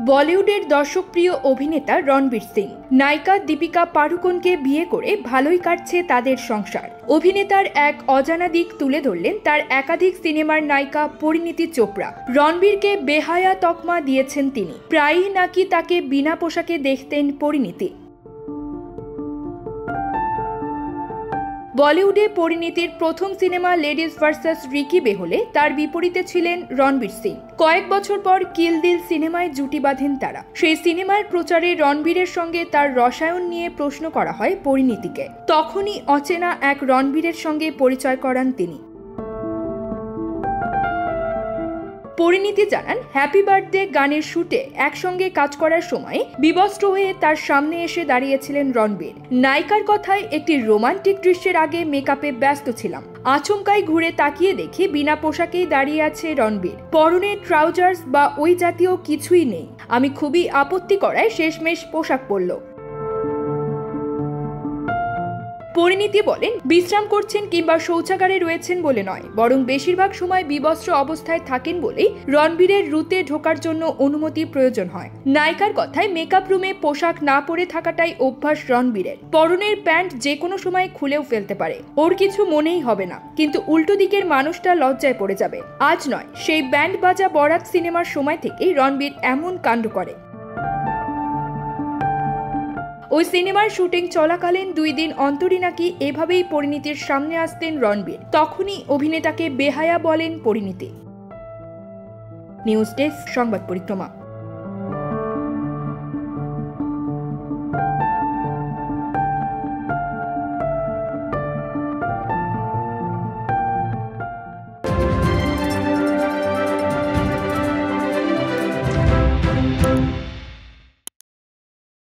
বলিউডের দর্শকপ্রিয় অভিনেতা রণবীর সিং নায়িকা দীপিকা পাড়ুকোনকে বিয়ে করে ভালোই কাটছে তাদের সংসার। অভিনেতার এক অজানা দিক তুলে ধরলেন তার একাধিক সিনেমার নায়িকা পরিণীতি চোপড়া। রণবীরকে বেহায়া তকমা দিয়েছেন তিনি। প্রায়ই নাকি তাকে বিনা পোশাকে দেখতেন পরিণীতি। বলিউডে পরিণীতির প্রথম সিনেমা লেডিজ ভার্সাস রিকি বেহলে তার বিপরীতে ছিলেন রণবীর সিং। কয়েক বছর পর কিল দিল সিনেমায় জুটি বাঁধেন তারা। সেই সিনেমার প্রচারে রণবীরের সঙ্গে তার রসায়ন নিয়ে প্রশ্ন করা হয় পরিণীতিকে। তখনই অচেনা এক রণবীরের সঙ্গে পরিচয় করান তিনি। পরিণীতি জানান, হ্যাপি বার্থডে গানের শুটে একসঙ্গে কাজ করার সময় বিবস্ত্র হয়ে তার সামনে এসে দাঁড়িয়েছিলেন রণবীর। নায়িকার কথায়, একটি রোমান্টিক দৃশ্যের আগে মেকআপে ব্যস্ত ছিলাম। আচমকাই ঘুরে তাকিয়ে দেখি বিনা পোশাকেই দাঁড়িয়ে আছে রণবীর। পরনে ট্রাউজার্স বা ওই জাতীয় কিছুই নেই। আমি খুবই আপত্তি করায় শেষমেশ পোশাক পরল। পরিণীতি বলেন, বিশ্রাম করছেন কিংবা শৌচাগারে রয়েছেন বলে নয়, বরং বেশিরভাগ সময় বিবস্ত্র অবস্থায় থাকেন বলেই রণবীরের রুতে ঢোকার জন্য অনুমতির প্রয়োজন হয়। নায়িকার কথায়, মেকআপ রুমে পোশাক না পরে থাকাটাই অভ্যাস রণবীরের। পরনের প্যান্ট যে কোনো সময় খুলেও ফেলতে পারে, ওর কিছু মনেই হবে না। কিন্তু উল্টো দিকের মানুষটা লজ্জায় পড়ে যাবে। আজ নয়, সেই ব্যান্ড বাজা বরাত সিনেমার সময় থেকেই রণবীর এমন কাণ্ড করে। ওই সিনেমার শুটিং চলাকালীন 2 দিন অন্তরই নাকি এভাবেই পরিণীতির সামনে আসতেন রণবীর। তখনই অভিনেতাকে বেহায়া বলেন পরিণীতি। নিউজ ডেস্ক, সংবাদ পরিক্রমা।